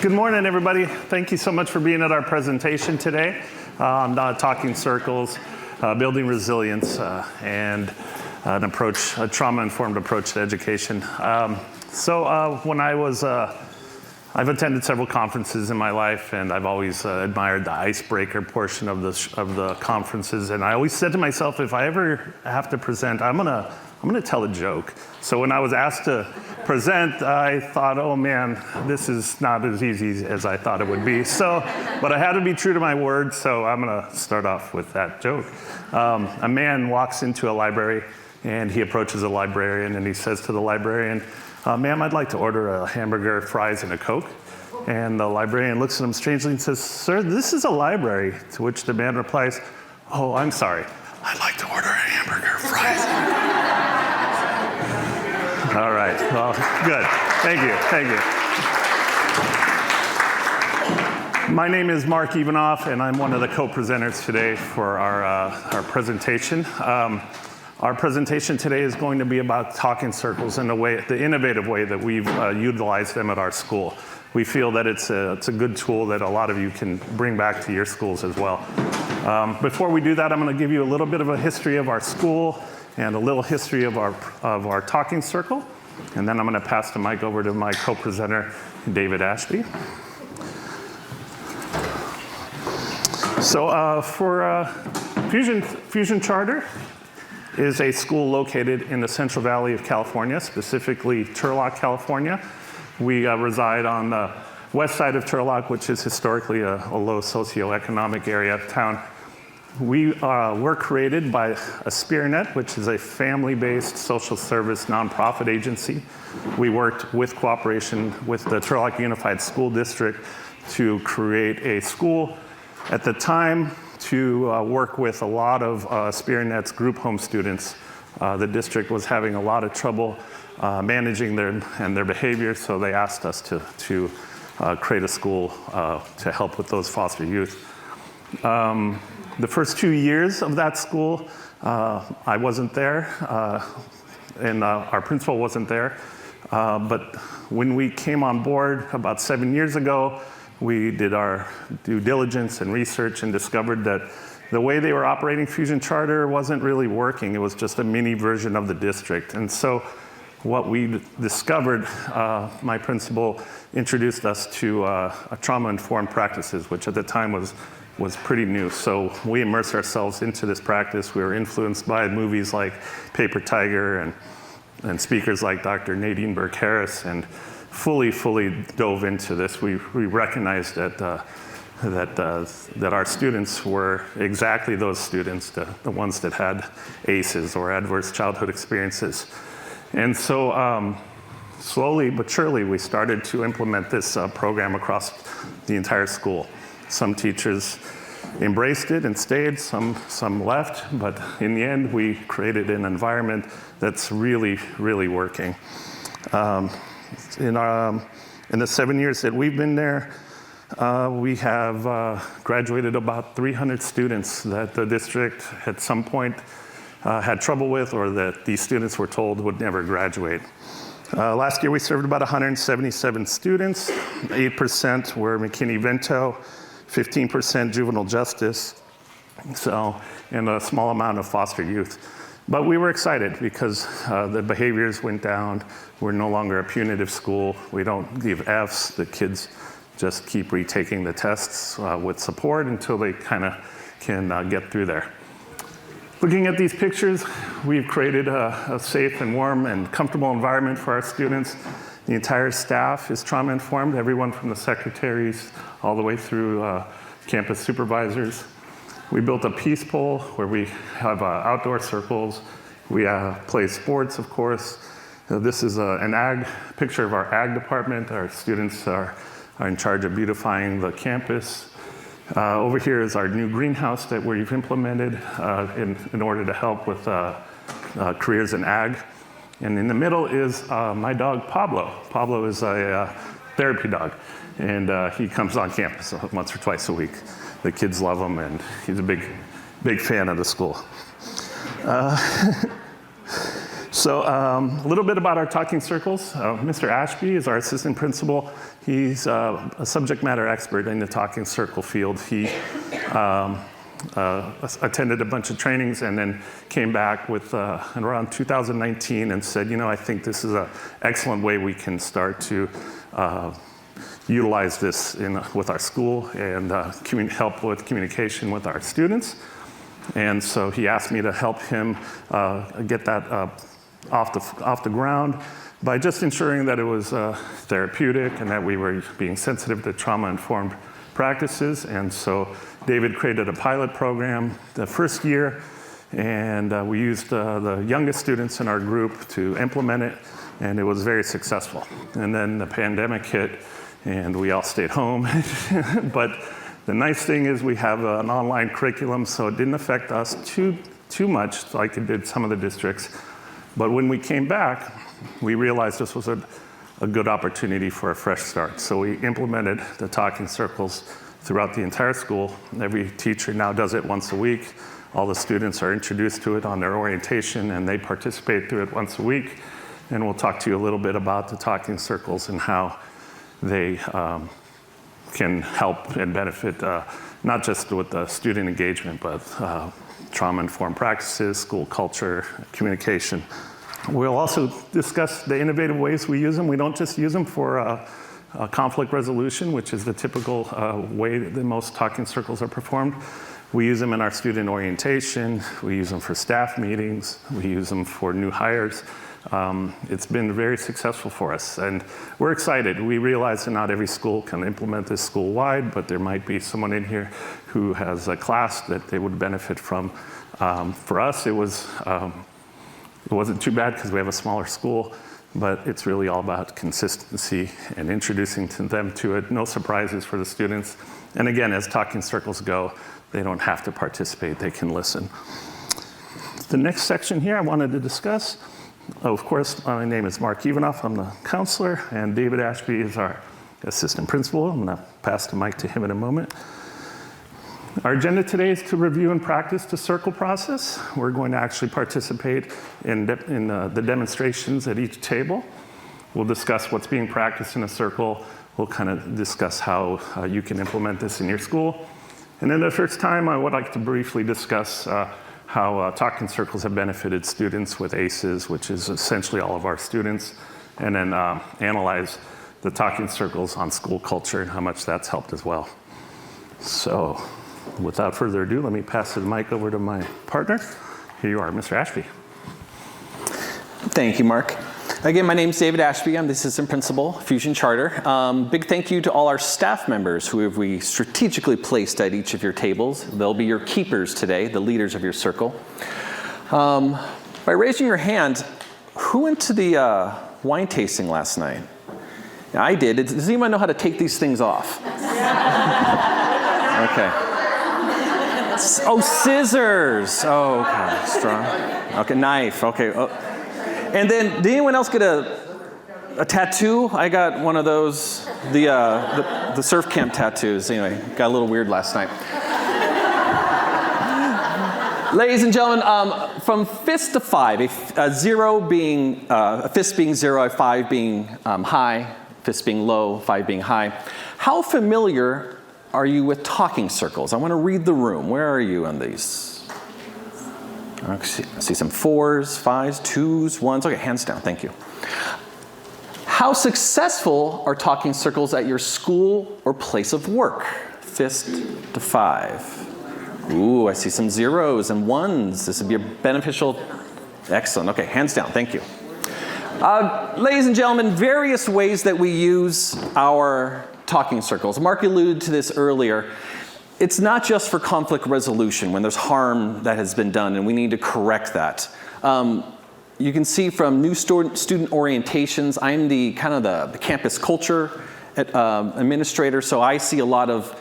Good morning, everybody. Thank you so much for being at our presentation today on Talking Circles, Building Resilience, and a trauma-informed approach to education. When I've attended several conferences in my life, and I've always admired the icebreaker portion of the conferences. And I always said to myself, if I ever have to present, I'm gonna tell a joke. So when I was asked to present, I thought, oh man, this is not as easy as I thought it would be. But I had to be true to my word, so I'm gonna start off with that joke. A man walks into a library, and he approaches a librarian, and he says to the librarian, ma'am, I'd like to order a hamburger, fries, and a Coke. And the librarian looks at him strangely and says, sir, this is a library. To which the man replies, oh, I'm sorry. I'd like to order a hamburger, fries. All right, well, good. Thank you. My name is Mark Evanoff, and I'm one of the co-presenters today for our presentation. Our presentation today is going to be about talking circles in the innovative way that we've utilized them at our school. We feel that it's a good tool that a lot of you can bring back to your schools as well. Before we do that, I'm going to give you a little bit of a history of our school and a little history of our talking circle. And then I'm going to pass the mic over to my co-presenter, David Ashby. So for Fusion Charter is a school located in the Central Valley of California, specifically Turlock, California. We reside on the west side of Turlock, which is historically a low socioeconomic area of town. We were created by AspirNet, which is a family-based social service nonprofit agency. We worked with cooperation with the Turlock Unified School District to create a school at the time to work with a lot of AspirNet's group home students. The district was having a lot of trouble managing their behavior, so they asked us to create a school to help with those foster youth. The first 2 years of that school, I wasn't there, and our principal wasn't there. But when we came on board about 7 years ago, we did our due diligence and research and discovered that the way they were operating Fusion Charter wasn't really working. It was just a mini version of the district. And so what we discovered, my principal introduced us to a trauma-informed practices, which at the time was pretty new. So we immersed ourselves into this practice. We were influenced by movies like Paper Tiger and speakers like Dr. Nadine Burke-Harris, and fully dove into this. We recognized that our students were exactly those students, the ones that had ACEs or adverse childhood experiences. And so slowly but surely, we started to implement this program across the entire school. Some teachers embraced it and stayed, some left, but in the end, we created an environment that's really working. In the 7 years that we've been there, we have graduated about 300 students that the district at some point had trouble with, or that these students were told would never graduate. Last year we served about 177 students. 8% were McKinney-Vento, 15% juvenile justice, and a small amount of foster youth. But we were excited because the behaviors went down. We're no longer a punitive school. We don't give Fs. The kids just keep retaking the tests with support until they kind of can get through there. Looking at these pictures, we've created a safe and warm and comfortable environment for our students. The entire staff is trauma-informed, everyone from the secretaries all the way through campus supervisors. We built a peace pole where we have outdoor circles. We play sports, of course. This is an picture of our ag department. Our students are in charge of beautifying the campus. Over here is our new greenhouse that we've implemented in order to help with careers in ag. And in the middle is my dog, Pablo. Pablo is a therapy dog, and he comes on campus once or twice a week. The kids love him, and he's a big fan of the school. So a little bit about our talking circles. Mr. Ashby is our assistant principal. He's a subject matter expert in the talking circle field. He attended a bunch of trainings and then came back with around 2019 and said, I think this is an excellent way we can start to utilize this with our school and help with communication with our students. And so he asked me to help him get that off the ground by just ensuring that it was therapeutic and that we were being sensitive to trauma-informed practices. And so David created a pilot program the first year, and we used the youngest students in our group to implement it, and it was very successful. And then the pandemic hit, and we all stayed home. But the nice thing is we have an online curriculum, so it didn't affect us too much like it did some of the districts. But when we came back, we realized this was a good opportunity for a fresh start. So we implemented the talking circles throughout the entire school. Every teacher now does it once a week. All the students are introduced to it on their orientation, and they participate through it once a week. And we'll talk to you a little bit about the talking circles and how they can help and benefit not just with the student engagement, but trauma-informed practices, school culture, communication. We'll also discuss the innovative ways we use them. We don't just use them for conflict resolution, which is the typical way that most talking circles are performed. We use them in our student orientation. We use them for staff meetings. We use them for new hires. It's been very successful for us, and we're excited. We realize that not every school can implement this school-wide, but there might be someone in here who has a class that they would benefit from. For us, it wasn't too bad because we have a smaller school, but it's really all about consistency and introducing them to it. No surprises for the students. And again, as talking circles go, they don't have to participate, they can listen. The next section here I wanted to discuss. Of course, my name is Mark Ivanoff. I'm the counselor, and David Ashby is our assistant principal. I'm going to pass the mic to him in a moment. Our agenda today is to review and practice the circle process. We're going to actually participate in the demonstrations at each table. We'll discuss what's being practiced in a circle. We'll kind of discuss how you can implement this in your school. And then the first time, I would like to briefly discuss how talking circles have benefited students with ACEs, which is essentially all of our students, and then analyze the talking circles on school culture and how much that's helped as well. So without further ado, let me pass the mic over to my partner. Here you are, Mr. Ashby. Thank you, Mark. Again, my name is David Ashby. I'm the assistant principal, Fusion Charter. Big thank you to all our staff members who we strategically placed at each of your tables. They'll be your keepers today, the leaders of your circle. By raising your hand, who went to the wine tasting last night? I did. Does anyone know how to take these things off? Okay. Oh, scissors. Oh, okay. Strong. Okay, knife. Okay. Oh. And then, did anyone else get a tattoo? I got one of those, the surf camp tattoos. Anyway, got a little weird last night. Ladies and gentlemen, from fist to five, a fist being 0, a 5 being high, fist being low, 5 being high. How familiar are you with talking circles? I want to read the room. Where are you on these? I see some 4s, 5s, 2s, 1s. Okay, hands down, thank you. How successful are talking circles at your school or place of work? Fist to 5. Ooh, I see some 0s and 1s. This would be a beneficial. Excellent, okay, hands down, thank you. Ladies and gentlemen, various ways that we use our talking circles. Mark alluded to this earlier. It's not just for conflict resolution when there's harm that has been done and we need to correct that. You can see from new student orientations, I'm the campus culture administrator, so I see a lot of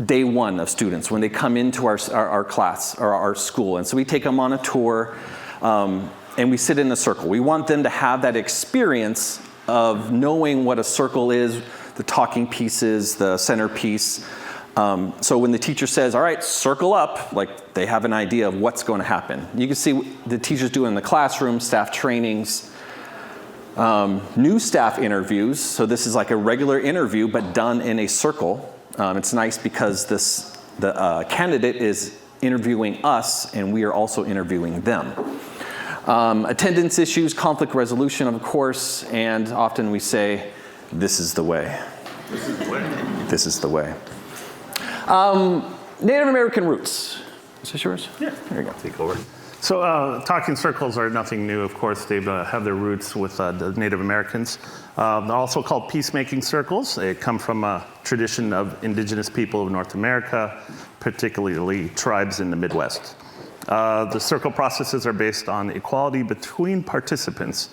day one of students when they come into our class or our school. And so we take them on a tour and we sit in a circle. We want them to have that experience of knowing what a circle is, the talking pieces, the centerpiece. So when the teacher says, all right, circle up, like they have an idea of what's going to happen. You can see the teachers do it in the classroom, staff trainings, new staff interviews. So this is like a regular interview, but done in a circle. It's nice because the candidate is interviewing us, and we are also interviewing them. Attendance issues, conflict resolution, of course, and often we say, this is the way. This is the way. This is the way. Native American roots. Is this yours? Yeah. There you go. Take over. So talking circles are nothing new. Of course, they have their roots with the Native Americans. They're also called peacemaking circles. They come from a tradition of indigenous people of North America, particularly tribes in the Midwest. The circle processes are based on equality between participants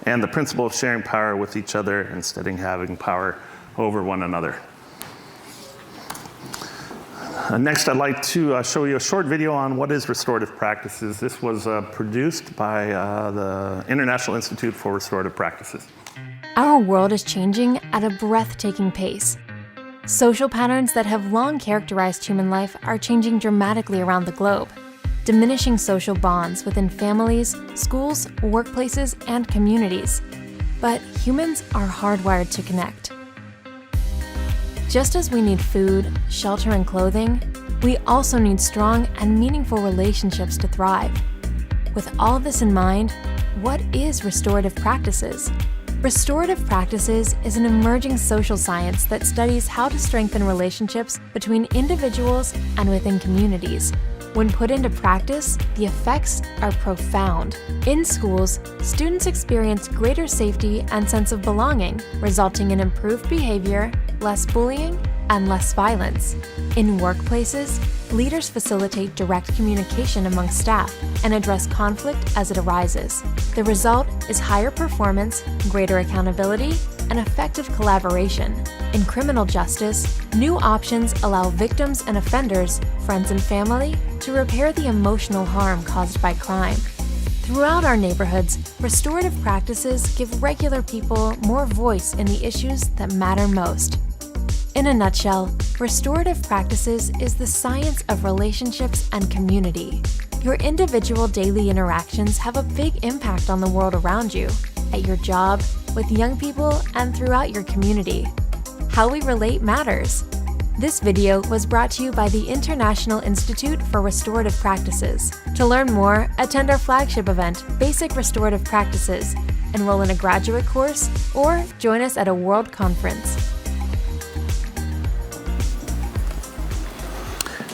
and the principle of sharing power with each other instead of having power over one another. Next, I'd like to show you a short video on what is restorative practices. This was produced by the International Institute for Restorative Practices. Our world is changing at a breathtaking pace. Social patterns that have long characterized human life are changing dramatically around the globe, diminishing social bonds within families, schools, workplaces, and communities. But humans are hardwired to connect. Just as we need food, shelter, and clothing, we also need strong and meaningful relationships to thrive. With all this in mind, what is restorative practices? Restorative practices is an emerging social science that studies how to strengthen relationships between individuals and within communities. When put into practice, the effects are profound. In schools, students experience greater safety and sense of belonging, resulting in improved behavior, less bullying, and less violence. In workplaces, leaders facilitate direct communication among staff and address conflict as it arises. The result is higher performance, greater accountability, and effective collaboration. In criminal justice, new options allow victims and offenders, friends and family, to repair the emotional harm caused by crime. Throughout our neighborhoods, restorative practices give regular people more voice in the issues that matter most. In a nutshell, restorative practices is the science of relationships and community. Your individual daily interactions have a big impact on the world around you, at your job, with young people, and throughout your community. How we relate matters. This video was brought to you by the International Institute for Restorative Practices. To learn more, attend our flagship event, Basic Restorative Practices, enroll in a graduate course, or join us at a world conference.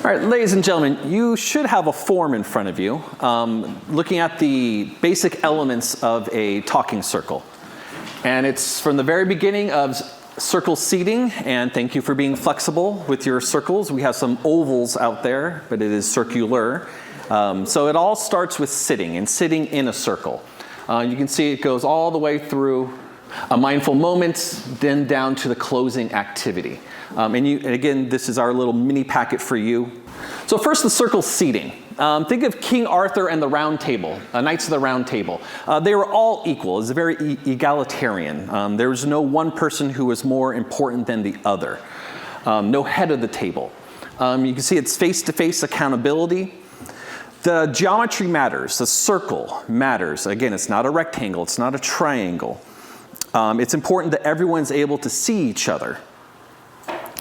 All right, ladies and gentlemen, you should have a form in front of you looking at the basic elements of a talking circle. And it's from the very beginning of circle seating, and thank you for being flexible with your circles. We have some ovals out there, but it is circular. So it all starts with sitting and sitting in a circle. You can see it goes all the way through a mindful moment, then down to the closing activity. And again, this is our little mini packet for you. So first, the circle seating. Think of King Arthur and the Round Table, Knights of the Round Table. They were all equal. It's very egalitarian. There was no one person who was more important than the other. No head of the table. You can see it's face-to-face accountability. The geometry matters. The circle matters. Again, it's not a rectangle. It's not a triangle. It's important that everyone's able to see each other.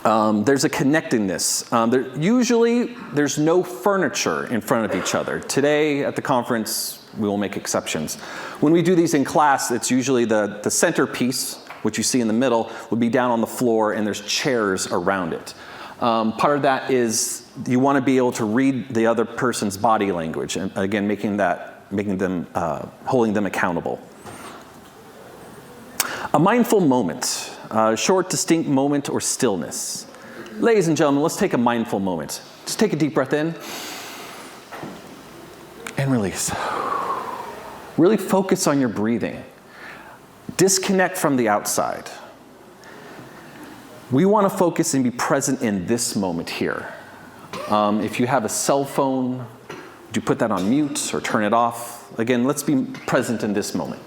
There's a connectedness. Usually, there's no furniture in front of each other. Today, at the conference, we will make exceptions. When we do these in class, it's usually the centerpiece, which you see in the middle, would be down on the floor, and there's chairs around it. Part of that is you want to be able to read the other person's body language, and again, holding them accountable. A mindful moment. Short, distinct moment or stillness. Ladies and gentlemen, let's take a mindful moment. Just take a deep breath in and release. Really focus on your breathing. Disconnect from the outside. We want to focus and be present in this moment here. If you have a cell phone, do you put that on mute or turn it off? Again, let's be present in this moment.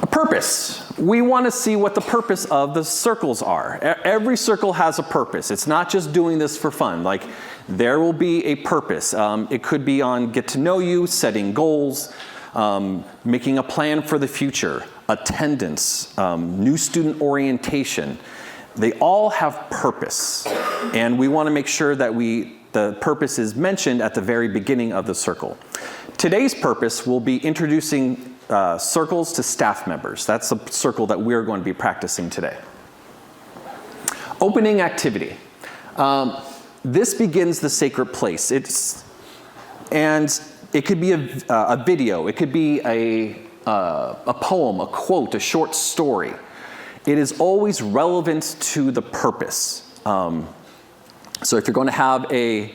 A Purpose. We want to see what the purpose of the circles are. Every circle has a purpose. It's not just doing this for fun. Like, there will be a purpose. It could be on get to know you, setting goals, making a plan for the future, attendance, new student orientation. They all have purpose. And we want to make sure that the purpose is mentioned at the very beginning of the circle. Today's purpose will be introducing circles to staff members. That's the circle that we're going to be practicing today. Opening activity. This begins the sacred place. And it could be a video. It could be a poem, a quote, a short story. It is always relevant to the purpose. So if you're going to have a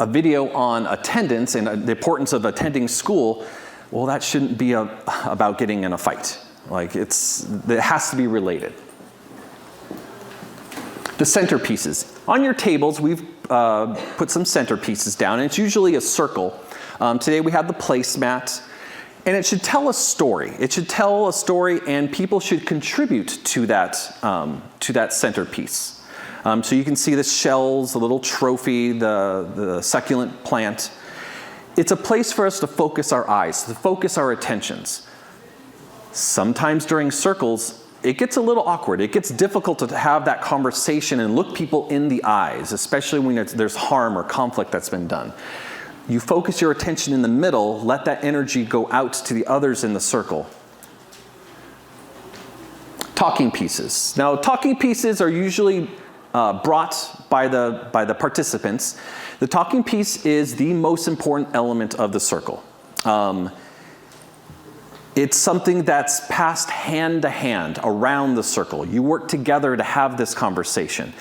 video on attendance and the importance of attending school, well, that shouldn't be about getting in a fight. Like, it has to be related. The centerpieces. On your tables, we've put some centerpieces down, and it's usually a circle. Today we have the placemat, and it should tell a story. It should tell a story, and people should contribute to that centerpiece. So you can see the shells, the little trophy, the succulent plant. It's a place for us to focus our eyes, to focus our attentions. Sometimes during circles, it gets a little awkward. It gets difficult to have that conversation and look people in the eyes, especially when there's harm or conflict that's been done. You focus your attention in the middle, let that energy go out to the others in the circle. Talking pieces. Now, talking pieces are usually brought by the participants. The talking piece is the most important element of the circle. It's something that's passed hand to hand around the circle. You work together to have this conversation.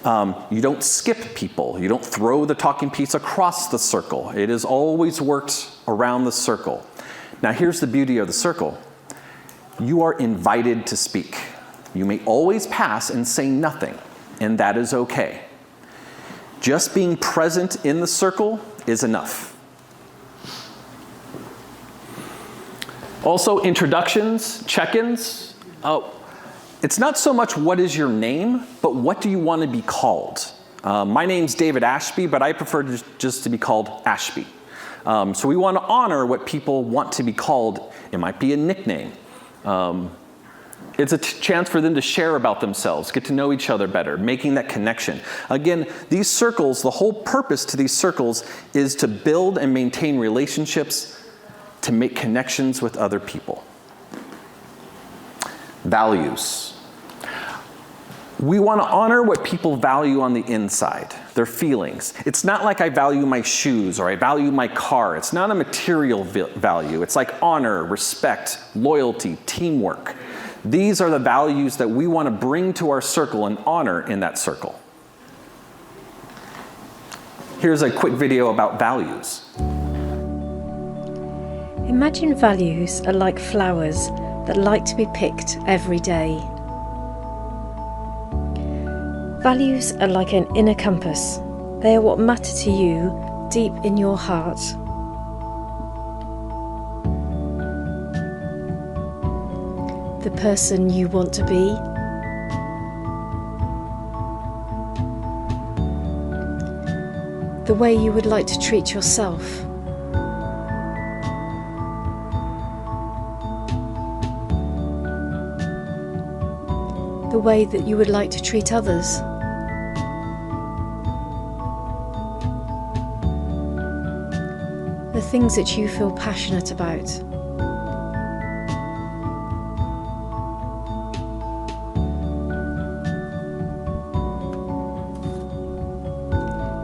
You don't skip people. You don't throw the talking piece across the circle. It is always worked around the circle. Now, here's the beauty of the circle. You are invited to speak. You may always pass and say nothing, and that is okay. Just being present in the circle is enough. Also, introductions, check-ins. It's not so much what is your name, but what do you want to be called? My name's David Ashby, but I prefer just to be called Ashby. So we want to honor what people want to be called. It might be a nickname. It's a chance for them to share about themselves, get to know each other better, making that connection. Again, these circles, the whole purpose to these circles is to build and maintain relationships, to make connections with other people. Values. We want to honor what people value on the inside, their feelings. It's not like I value my shoes or I value my car. It's not a material value. It's like honor, respect, loyalty, teamwork. These are the values that we want to bring to our circle and honor in that circle. Here's a quick video about values. Imagine values are like flowers that like to be picked every day. Values are like an inner compass. They are what matter to you deep in your heart. The person you want to be. The way you would like to treat yourself. The way that you would like to treat others. The things that you feel passionate about.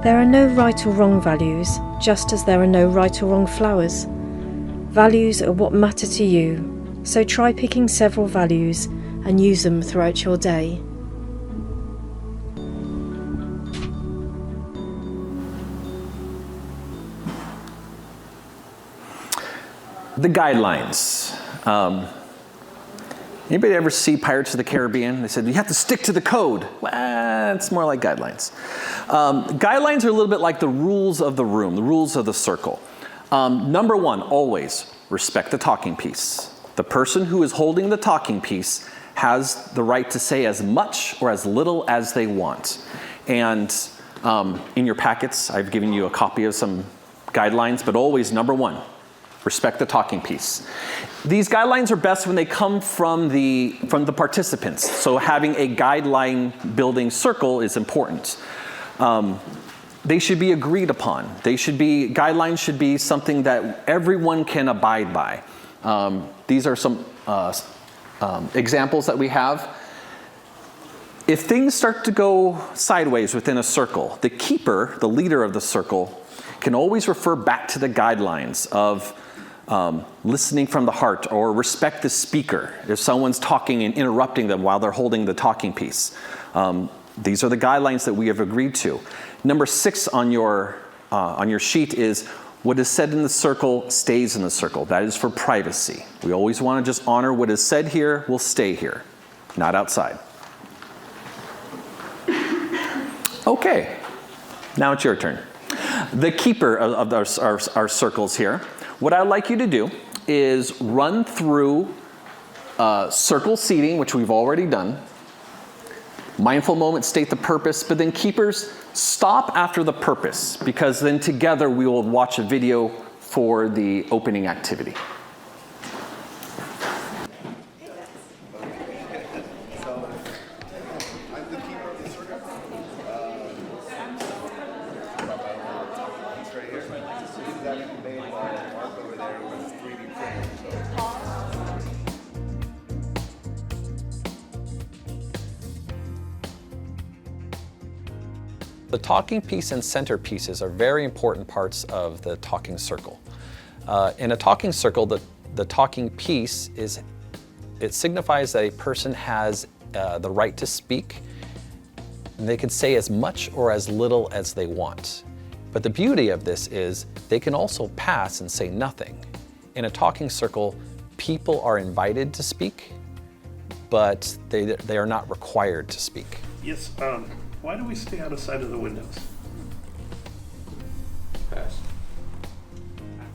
There are no right or wrong values, just as there are no right or wrong flowers. Values are what matter to you, so try picking several values and use them throughout your day. The guidelines. Anybody ever see Pirates of the Caribbean? They said, you have to stick to the code. Well, it's more like guidelines. Guidelines are a little bit like the rules of the room, the rules of the circle. Number one, always respect the talking piece. The person who is holding the talking piece has the right to say as much or as little as they want. And in your packets, I've given you a copy of some guidelines, but always number one, respect the talking piece. These guidelines are best when they come from the participants. So having a guideline building circle is important. They should be agreed upon. Guidelines should be something that everyone can abide by. These are some examples that we have. If things start to go sideways within a circle, the keeper, the leader of the circle, can always refer back to the guidelines of listening from the heart or respect the speaker if someone's talking and interrupting them while they're holding the talking piece. These are the guidelines that we have agreed to. Number 6 on your sheet is what is said in the circle stays in the circle. That is for privacy. We always want to just honor what is said here will stay here, not outside. Okay, now it's your turn. The keeper of our circles here, what I'd like you to do is run through circle seating, which we've already done. Mindful moment, state the purpose, but then keepers, stop after the purpose, because then together we will watch a video for the opening activity. The talking piece and centerpieces are very important parts of the talking circle. In a talking circle, the talking piece signifies that a person has the right to speak, and they can say as much or as little as they want. But the beauty of this is they can also pass and say nothing. In a talking circle, people are invited to speak, but they are not required to speak. Yes, why do we stay out of sight of the windows? Pass.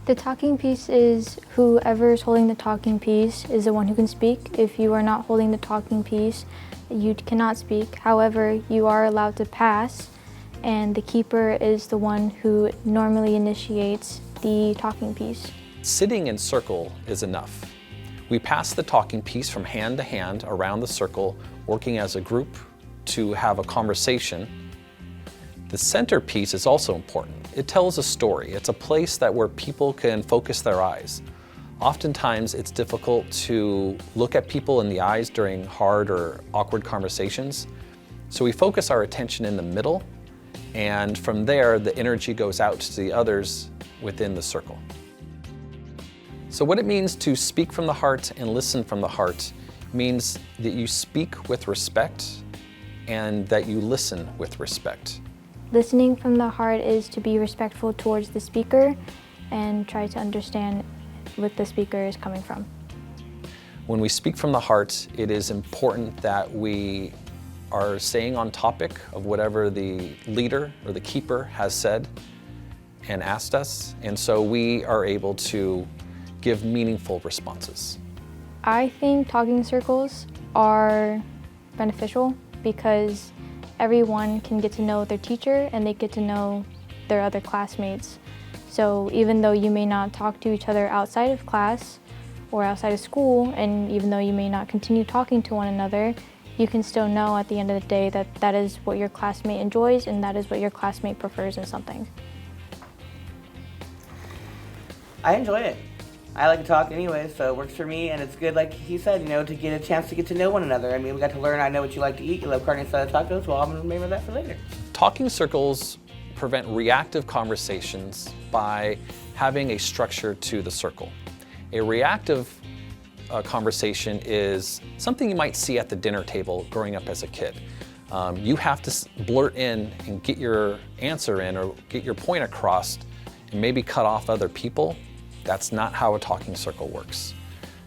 The talking piece is whoever is holding the talking piece is the one who can speak. If you are not holding the talking piece, you cannot speak. However, you are allowed to pass, and the keeper is the one who normally initiates the talking piece. Sitting in circle is enough. We pass the talking piece from hand to hand around the circle, working as a group to have a conversation. The centerpiece is also important. It tells a story. It's a place where people can focus their eyes. Oftentimes, it's difficult to look at people in the eyes during hard or awkward conversations. So we focus our attention in the middle, and from there, the energy goes out to the others within the circle. So what it means to speak from the heart and listen from the heart means that you speak with respect and that you listen with respect. Listening from the heart is to be respectful towards the speaker and try to understand what the speaker is coming from. When we speak from the heart, it is important that we are staying on topic of whatever the leader or the keeper has said and asked us, and so we are able to give meaningful responses. I think talking circles are beneficial because everyone can get to know their teacher and they get to know their other classmates. So even though you may not talk to each other outside of class or outside of school, and even though you may not continue talking to one another, you can still know at the end of the day that that is what your classmate enjoys and that is what your classmate prefers in something. I enjoy it. I like to talk anyway, so it works for me, and it's good, like he said, to get a chance to get to know one another. I mean, we got to learn, I know what you like to eat. You love carne asada tacos, well, I'm going to remember that for later. Talking circles prevent reactive conversations by having a structure to the circle. A reactive conversation is something you might see at the dinner table growing up as a kid. You have to blurt in and get your answer in or get your point across and maybe cut off other people. That's not how a talking circle works.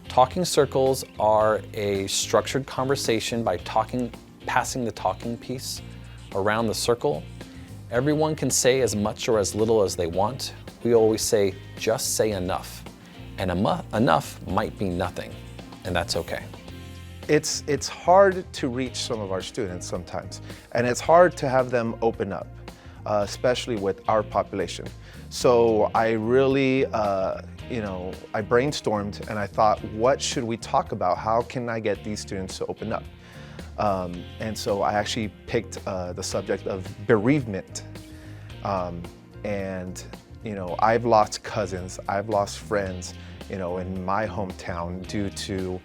Talking circles are a structured conversation by passing the talking piece around the circle. Everyone can say as much or as little as they want. We always say, just say enough. And enough might be nothing. and that's okay. It's hard to reach some of our students sometimes, and it's hard to have them open up, especially with our population. So I really, I brainstormed and I thought, what should we talk about? How can I get these students to open up? And so I actually picked the subject of bereavement. I've lost cousins, I've lost friends, in my hometown due to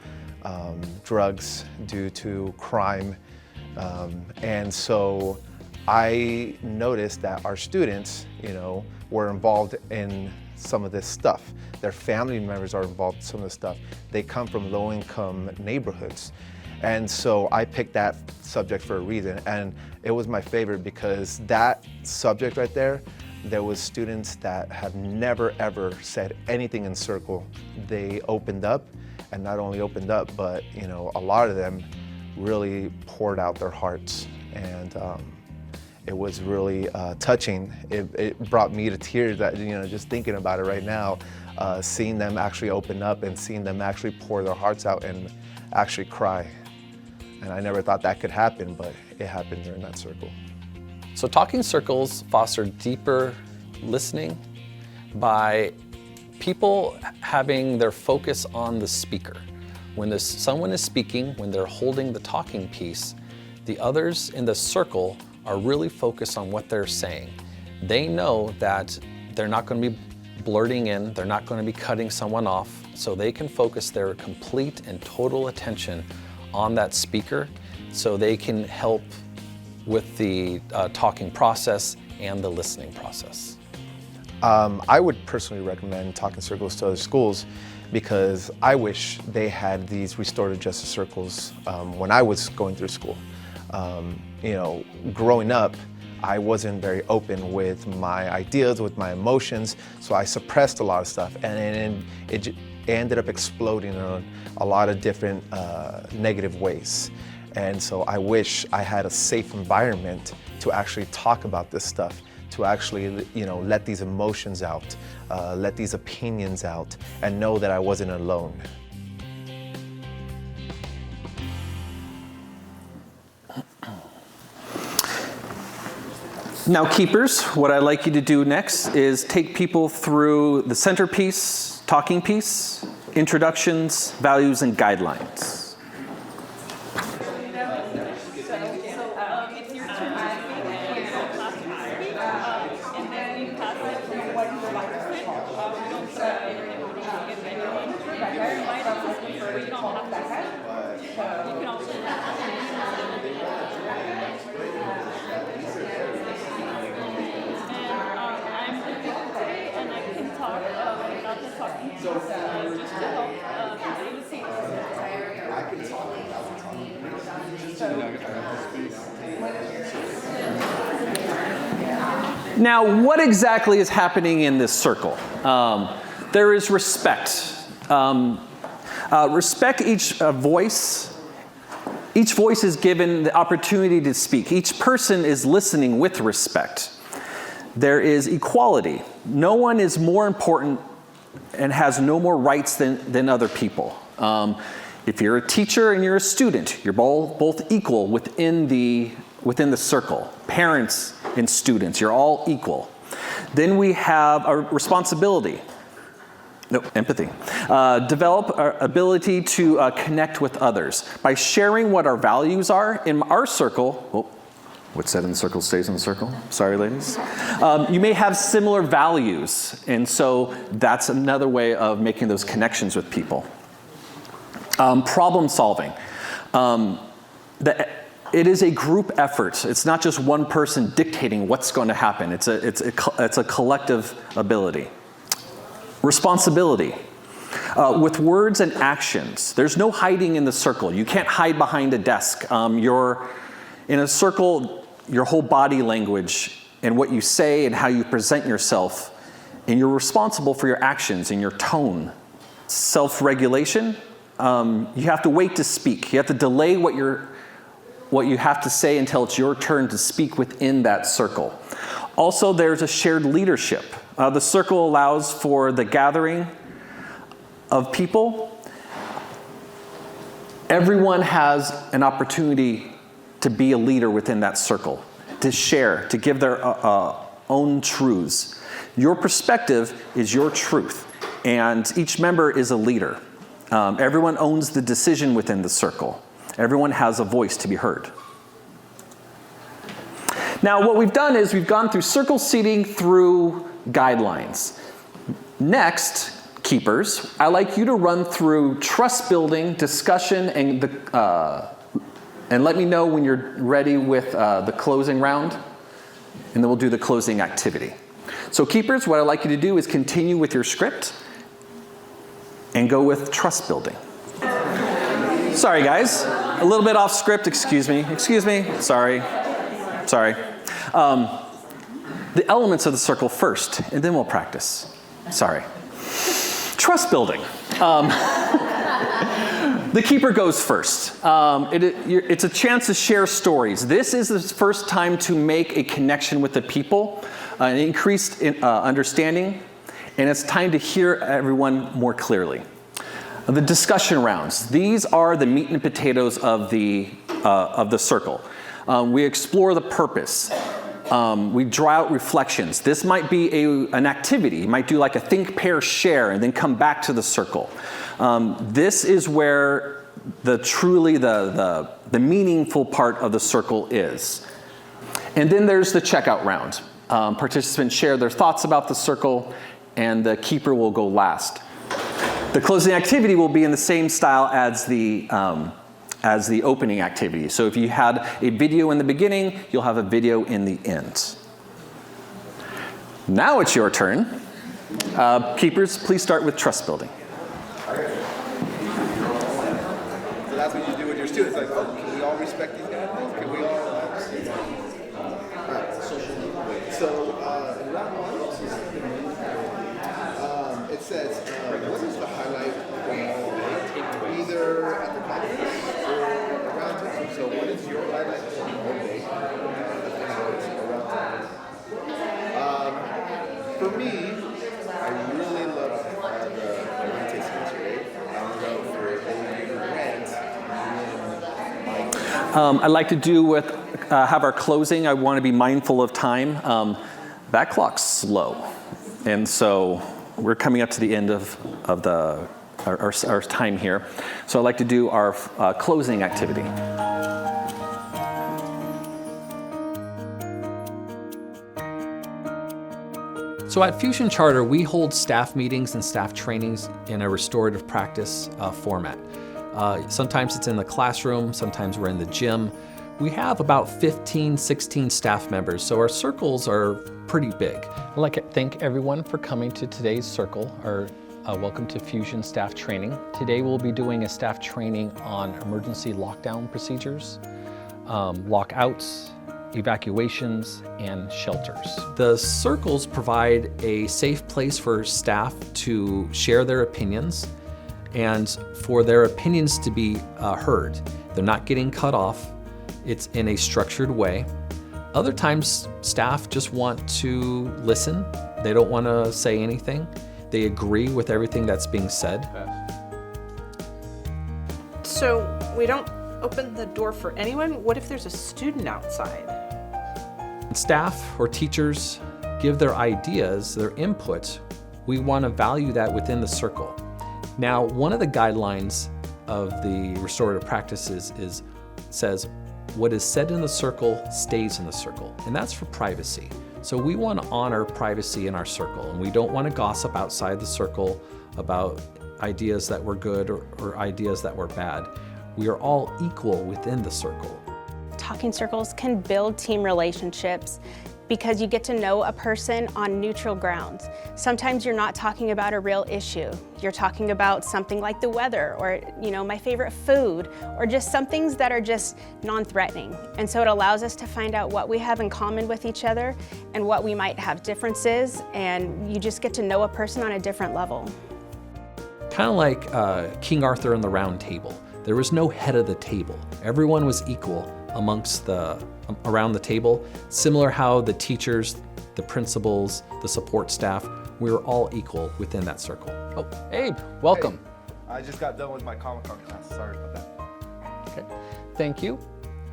drugs, due to crime. And so I noticed that our students, were involved in some of this stuff. Their family members are involved in some of this stuff. They come from low-income neighborhoods. And so I picked that subject for a reason. And it was my favorite because that subject right there was students that have never ever said anything in circle. They opened up, and not only opened up, but a lot of them really poured out their hearts. And it was really touching. It brought me to tears that, just thinking about it right now, seeing them actually open up and seeing them actually pour their hearts out and actually cry. And I never thought that could happen, but it happened during that circle. So talking circles foster deeper listening by people having their focus on the speaker. When someone is speaking, when they're holding the talking piece, the others in the circle are really focused on what they're saying. They know that they're not going to be blurting in, they're not going to be cutting someone off, so they can focus their complete and total attention on that speaker so they can help with the talking process and the listening process. I would personally recommend talking circles to other schools because I wish they had these restorative justice circles when I was going through school. Growing up, I wasn't very open with my ideas, with my emotions, so I suppressed a lot of stuff, and it ended up exploding in a lot of different negative ways. And so I wish I had a safe environment to actually talk about this stuff, to actually, let these emotions out, let these opinions out, and know that I wasn't alone. Now, keepers, what I'd like you to do next is take people through the centerpiece, talking piece, introductions, values, and guidelines. Now, what exactly is happening in this circle? There is respect. Respect each voice. Each voice is given the opportunity to speak. Each person is listening with respect. There is equality. No one is more important and has no more rights than other people. If you're a teacher and you're a student, you're both equal within the circle. Parents and students, you're all equal. Then we have a responsibility. No, empathy. Develop our ability to connect with others. By sharing what our values are in our circle, what's said in the circle stays in the circle. Sorry, ladies. You may have similar values, and so that's another way of making those connections with people. Problem solving. It is a group effort. It's not just one person dictating what's going to happen. It's a collective ability. Responsibility. With words and actions. There's no hiding in the circle. You can't hide behind a desk. You're in a circle, your whole body language and what you say and how you present yourself, and you're responsible for your actions and your tone. Self-regulation. You have to wait to speak. You have to delay what you have to say until it's your turn to speak within that circle. Also, there's a shared leadership. The circle allows for the gathering of people Everyone has an opportunity to be a leader within that circle, to share, to give their own truths. Your perspective is your truth, and each member is a leader. Everyone owns the decision within the circle. Everyone has a voice to be heard. Now, what we've done is we've gone through circle seating through guidelines. Next, keepers, I'd like you to run through trust building, discussion, and let me know when you're ready with the closing round, and then we'll do the closing activity. So keepers, what I'd like you to do is continue with your script and go with trust building. Sorry guys, a little bit off script, excuse me, sorry. The elements of the circle first, and then we'll practice. Sorry. Trust building. The keeper goes first. It's a chance to share stories. This is the first time to make a connection with the people, an increased understanding, and it's time to hear everyone more clearly. The discussion rounds. These are the meat and potatoes of the circle. We explore the purpose. We draw out reflections. This might be an activity. You might do like a think, pair, share, and then come back to the circle. This is where the meaningful part of the circle is. And then there's the checkout round. Participants share their thoughts about the circle, and the keeper will go last. The closing activity will be in the same style as the opening activity. So if you had a video in the beginning, you'll have a video in the end. Now it's your turn. Keepers, please start with trust building. So that's what you do with your students, like, oh, can we all respect these guys? Can we all? Alright, so in round one, it says, what is the highlight from Morro Bay, either at the conference or around town? So what is your highlight from Morro Bay around town? For me, I really love the wine tasting today. I don't know for any I'd like to do have our closing. I want to be mindful of time. That clock's slow, and so we're coming up to the end of our time here. So I'd like to do our closing activity. So at Fusion Charter, we hold staff meetings and staff trainings in a restorative practice format. Sometimes it's in the classroom, sometimes we're in the gym. We have about 15, 16 staff members, so our circles are pretty big. I'd like to thank everyone for coming to today's circle, or welcome to Fusion staff training. Today we'll be doing a staff training on emergency lockdown procedures, lockouts, evacuations, and shelters. The circles provide a safe place for staff to share their opinions and for their opinions to be heard. They're not getting cut off. It's in a structured way. Other times, staff just want to listen. They don't want to say anything. They agree with everything that's being said. So we don't open the door for anyone? What if there's a student outside? Staff or teachers give their ideas, their input. We want to value that within the circle. Now, one of the guidelines of the restorative practices says, what is said in the circle stays in the circle, and that's for privacy. So we want to honor privacy in our circle, and we don't want to gossip outside the circle about ideas that were good or ideas that were bad. We are all equal within the circle. Talking circles can build team relationships because you get to know a person on neutral grounds. Sometimes you're not talking about a real issue. You're talking about something like the weather or, my favorite food, or just some things that are just non-threatening. And so it allows us to find out what we have in common with each other and what we might have differences, and you just get to know a person on a different level. Kind of like King Arthur and the Round Table. There was no head of the table. Everyone was equal around the table. Similar how the teachers, the principals, the support staff, we were all equal within that circle. Oh, Abe, welcome. Hey, I just got done with my Comic-Con class. Sorry about that. Okay. Thank you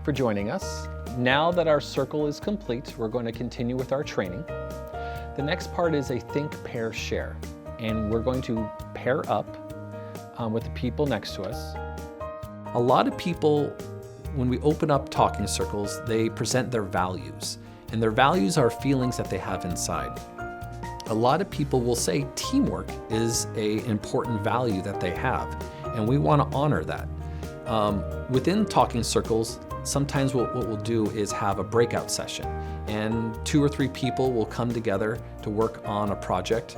for joining us. Now that our circle is complete, we're going to continue with our training. The next part is a think, pair, share. And we're going to pair up with the people next to us. A lot of people, when we open up talking circles, they present their values. And their values are feelings that they have inside. A lot of people will say teamwork is an important value that they have, and we want to honor that. Within talking circles, sometimes what we'll do is have a breakout session, and 2 or 3 people will come together to work on a project.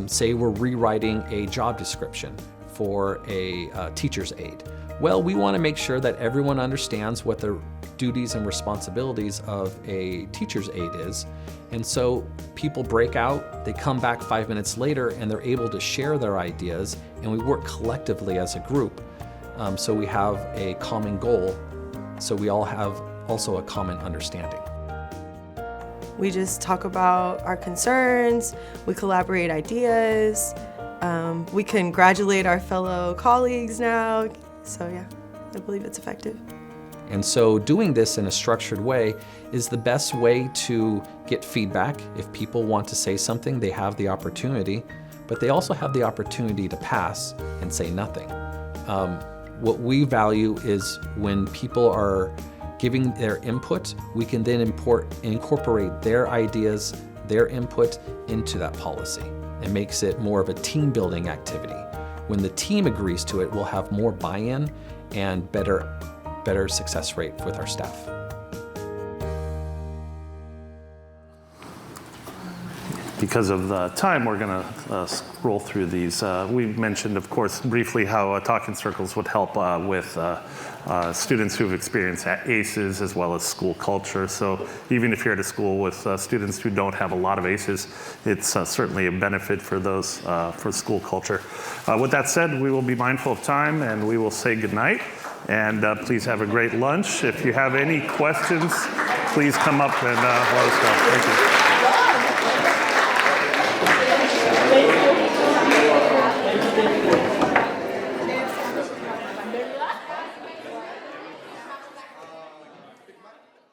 Say we're rewriting a job description for a teacher's aide. Well, we want to make sure that everyone understands what the duties and responsibilities of a teacher's aide is. And so people break out, they come back 5 minutes later, and they're able to share their ideas, and we work collectively as a group. So we have a common goal, so we all have also a common understanding. We just talk about our concerns, we collaborate ideas, we congratulate our fellow colleagues now. So yeah, I believe it's effective. And so doing this in a structured way is the best way to get feedback. If people want to say something, they have the opportunity, but they also have the opportunity to pass and say nothing. What we value is when people are giving their input, we can then incorporate their ideas, their input into that policy. It makes it more of a team building activity. When the team agrees to it, we'll have more buy-in and better success rate with our staff. Because of the time, we're going to scroll through these. We mentioned, of course, briefly how talking circles would help with students who've experienced ACEs as well as school culture. So even if you're at a school with students who don't have a lot of ACEs, it's certainly a benefit for those for school culture. With that said, we will be mindful of time and we will say goodnight. And please have a great lunch. If you have any questions, please come up and let us know. Thank you.